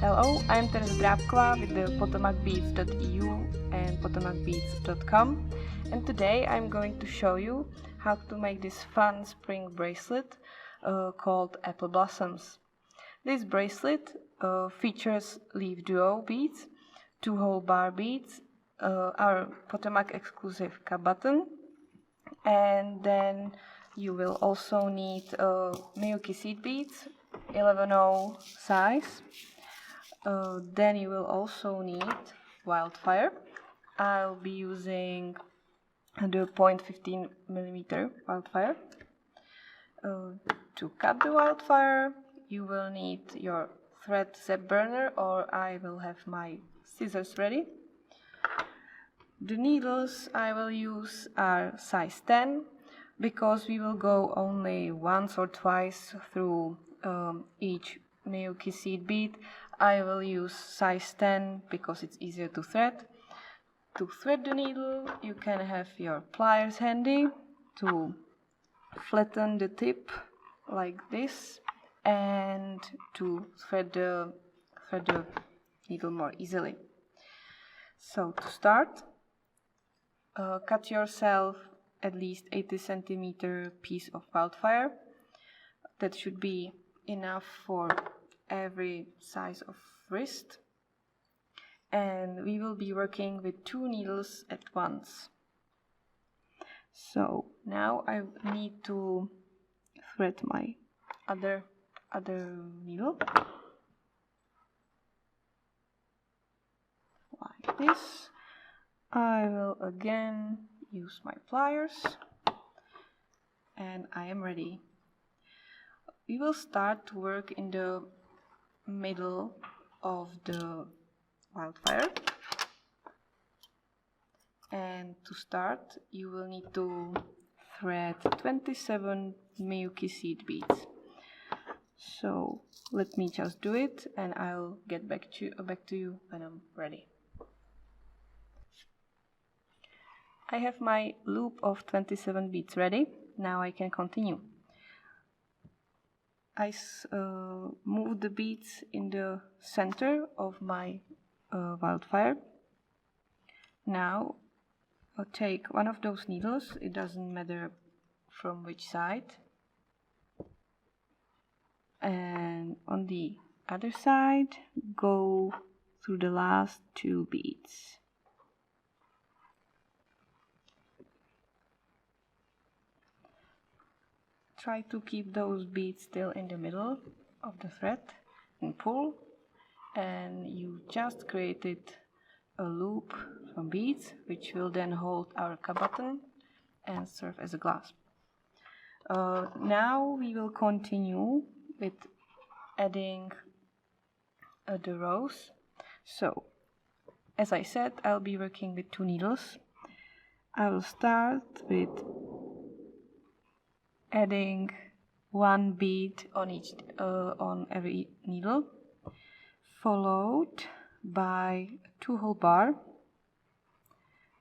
Hello, I'm Tereza with the PotomacBeads.eu and PotomacBeads.com, and today I'm going to show you how to make this fun spring bracelet called Apple Blossoms. This bracelet features LeafDuo beads, 2-hole bar beads, our Potomac exclusive cup button, and then you will also need Miyuki seed beads, 11/0 size. Then you will also need wildfire. I'll be using the 0.15mm wildfire. To cut the wildfire, you will need your thread zap burner, or I will have my scissors ready. The needles I will use are size 10, because we will go only once or twice through each Miyuki seed bead. I will use size 10 because it's easier to thread. To thread the needle, you can have your pliers handy to flatten the tip like this and to thread the needle more easily. So to start, cut yourself at least 80 centimeter piece of wildfire. That should be enough for every size of wrist, and we will be working with 2 needles at once. So now I need to thread my other needle like this. I will again use my pliers, and I am ready. We will start to work in the middle of the wildfire, and to start you will need to thread 27 Miyuki seed beads. So let me just do it, and I'll get back to you when I'm ready. I have my loop of 27 beads ready. Now I can continue. I move the beads in the center of my wildfire. Now I'll take one of those needles, it doesn't matter from which side, and on the other side go through the last 2 beads. Try to keep those beads still in the middle of the thread and pull, and you just created a loop from beads which will then hold our cup button and serve as a clasp. Now we will continue with adding the rows. So as I said, I'll be working with 2 needles. I will start with adding 1 bead on every needle, followed by a 2-hole bar,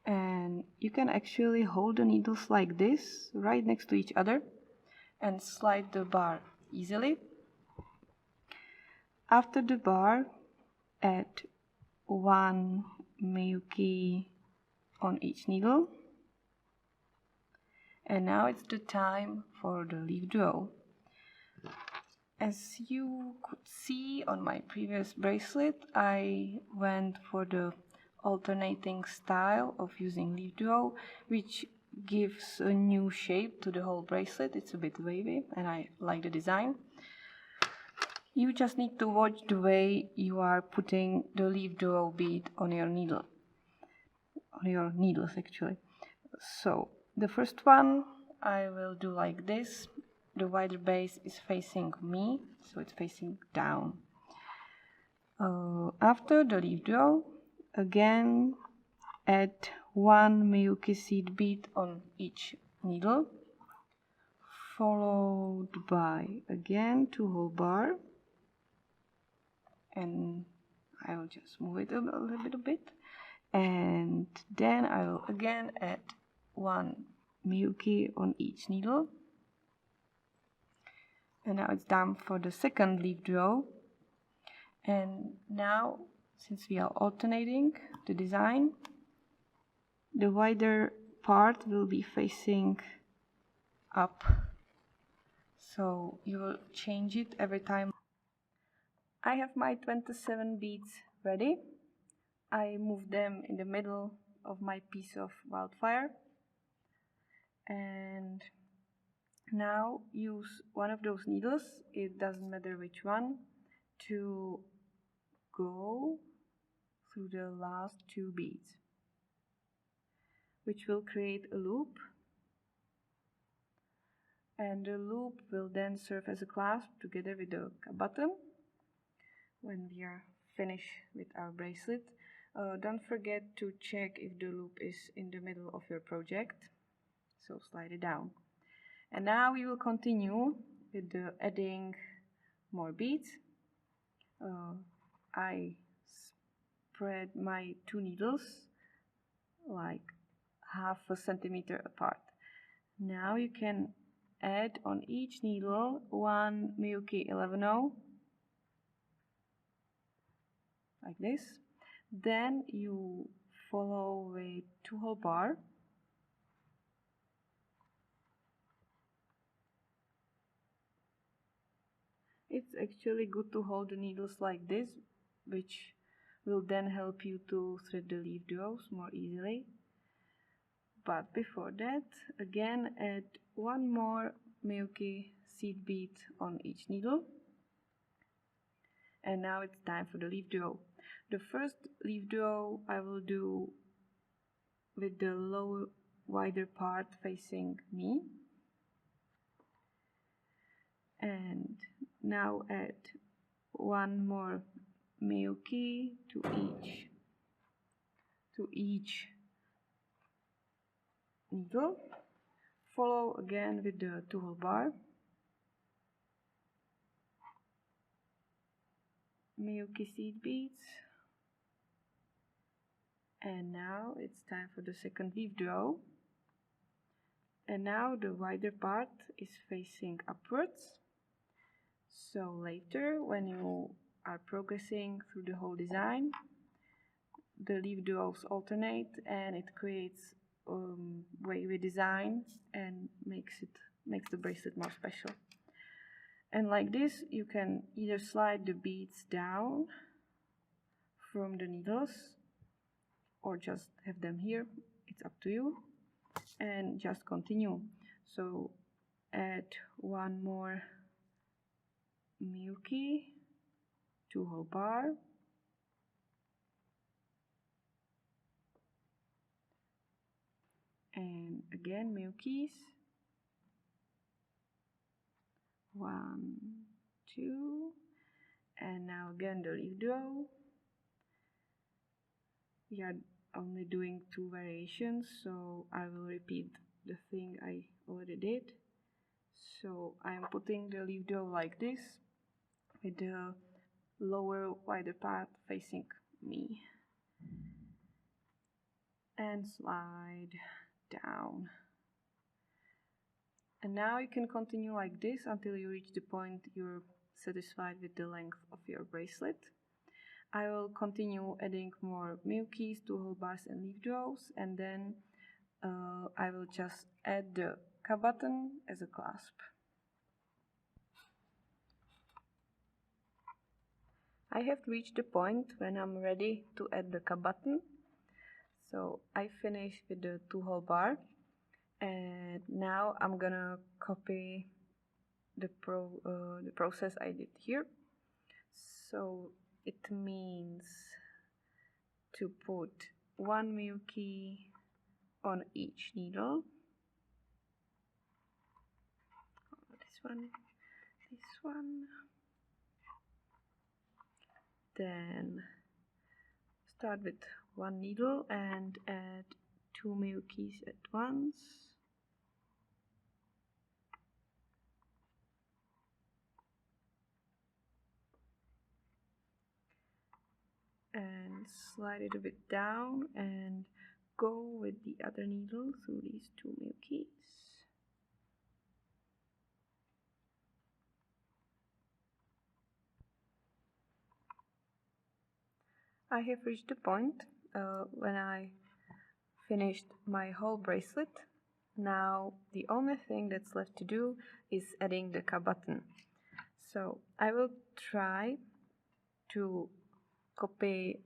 and you can actually hold the needles like this right next to each other and slide the bar easily. After the bar, add 1 Miyuki on each needle. And now it's the time for the LeafDuo. As you could see on my previous bracelet, I went for the alternating style of using LeafDuo, which gives a new shape to the whole bracelet. It's a bit wavy and I like the design. You just need to watch the way you are putting the LeafDuo bead on your needle, on your needles actually. So the first one I will do like this. The wider base is facing me, so it's facing down. After the LeafDuo, again add 1 Miyuki seed bead on each needle, followed by again 2-hole bar, and I will just move it a little bit, and then I will again add 1 Miyuki on each needle. And now it's time for the second LeafDuo, And now, since we are alternating the design, the wider part will be facing up. So you will change it every time. I have my 27 beads ready. I move them in the middle of my piece of wildfire. And now use one of those needles, it doesn't matter which one, to go through the last 2 beads, which will create a loop, and the loop will then serve as a clasp together with the button when we are finished with our bracelet. Don't forget to check if the loop is in the middle of your project, so slide it down. And now we will continue with the adding more beads. I spread my 2 needles like half a centimeter apart. Now you can add on each needle 1 Miyuki 11-0, like this. Then you follow with 2-hole bar. It's actually good to hold the needles like this, which will then help you to thread the LeafDuos more easily. But before that, again add 1 more Miyuki seed bead on each needle. And now it's time for the LeafDuo. The first LeafDuo I will do with the lower, wider part facing me. And now add 1 more Miyuki to each needle. Follow again with the 2-hole bar. Miyuki seed beads. And now it's time for the second LeafDuo. And now the wider part is facing upwards. So later, when you are progressing through the whole design, the LeafDuos alternate and it creates wavy design and makes the bracelet more special. And like this, you can either slide the beads down from the needles or just have them here, it's up to you, and just continue. So add 1 more Miyuki, 2-hole bar, and again Miyukis, 1, 2, and now again the LeafDuo. We are only doing 2 variations, so I will repeat the thing I already did. So I am putting the LeafDuo like this, with the lower, wider part facing me, and slide down. And now you can continue like this until you reach the point you're satisfied with the length of your bracelet. I will continue adding more Miyukis, 2-hole bars and LeafDuos, and then I will just add the K button as a clasp. I have reached the point when I'm ready to add the K button. So I finished with the 2-hole bar, and now I'm gonna copy the process I did here. So it means to put 1 Miyuki on each needle. This one. Then start with 1 needle and add 2 Miyukis at once. And slide it a bit down and go with the other needle through these 2 Miyukis. I have reached the point when I finished my whole bracelet. Now the only thing that's left to do is adding the cap button. So I will try to copy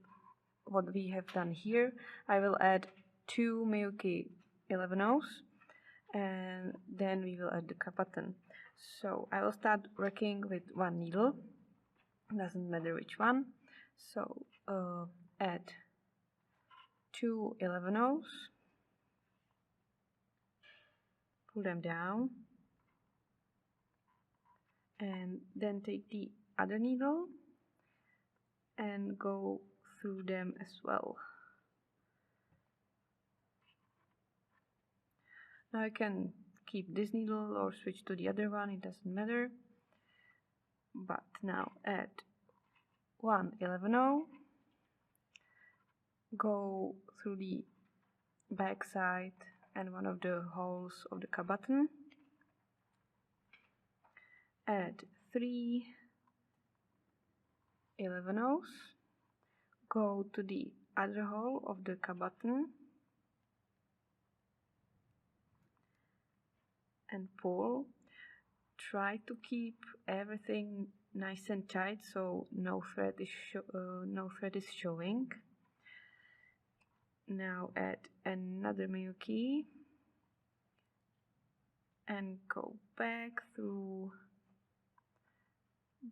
what we have done here. I will add 2 Miyuki 11/0s and then we will add the cap button. So I will start working with one needle, doesn't matter which one. So add 2 11/0s, pull them down, and then take the other needle and go through them as well. Now I can keep this needle or switch to the other one, it doesn't matter. But now add 1 11/0, go through the back side and one of the holes of the cap button, add 3 11/0s, go to the other hole of the cap button and pull. Try to keep everything nice and tight so no thread is showing. Now add another Miyuki and go back through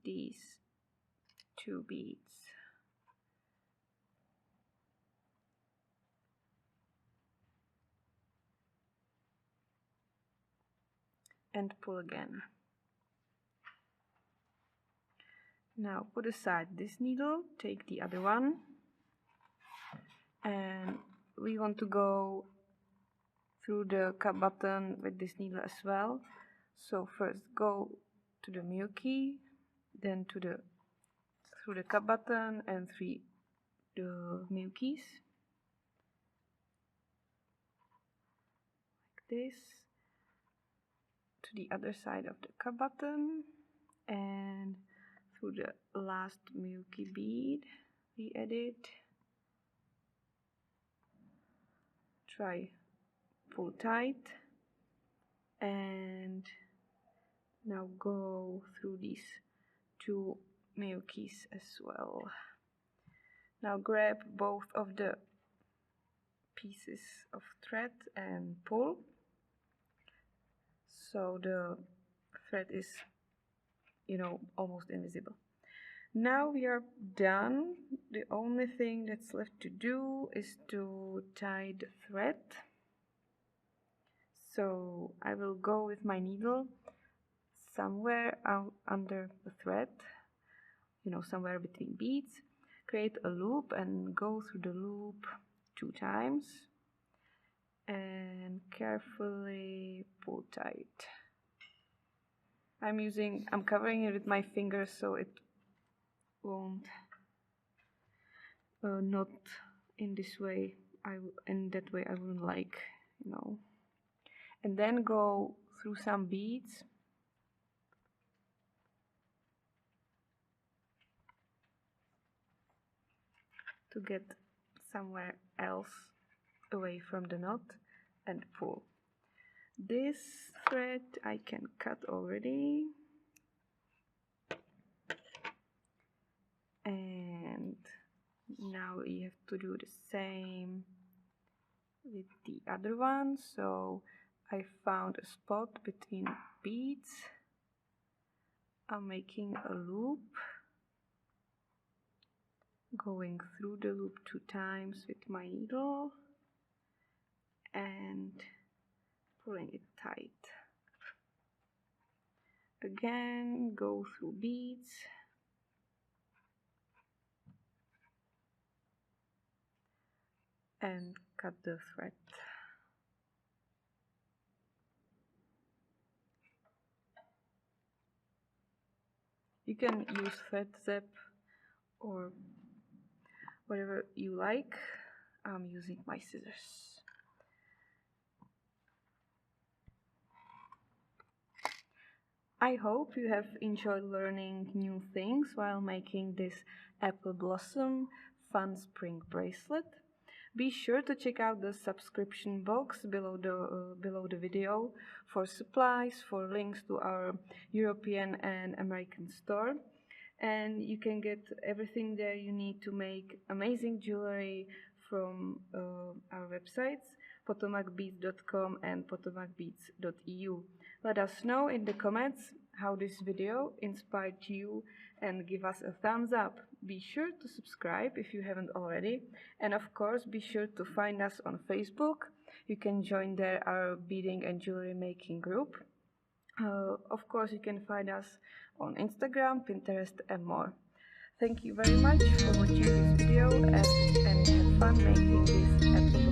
these 2 beads. And pull again. Now put aside this needle, take the other one, and we want to go through the cap button with this needle as well. So first go to the Miyuki, then through the cap button and through the Miyukis, like this, to the other side of the cap button and through the last Miyuki bead we added. Try pull tight and now go through these 2 Miyukis as well. Now grab both of the pieces of thread and pull so the thread is, almost invisible. Now we are done. The only thing that's left to do is to tie the thread. So I will go with my needle somewhere out under the thread, somewhere between beads, create a loop and go through the loop 2 times and carefully pull tight. I'm covering it with my fingers so it won't not in this way. In that way I wouldn't like, and then go through some beads to get somewhere else away from the knot and pull. This thread I can cut already, and now you have to do the same with the other one. So I found a spot between beads. I'm making a loop, going through the loop 2 times with my needle and pulling it tight. Again, go through beads and cut the thread. You can use thread zip or whatever you like. I'm using my scissors. I hope you have enjoyed learning new things while making this apple blossom fun spring bracelet. Be sure to check out the subscription box below the video for supplies, for links to our European and American store. And you can get everything there you need to make amazing jewelry from our websites, PotomacBeads.com and PotomacBeads.eu. Let us know in the comments how this video inspired you and give us a thumbs up. Be sure to subscribe if you haven't already, and of course be sure to find us on Facebook. You can join there our beading and jewelry making group. Of course you can find us on Instagram, Pinterest and more. Thank you very much for watching this video and have fun making this episode.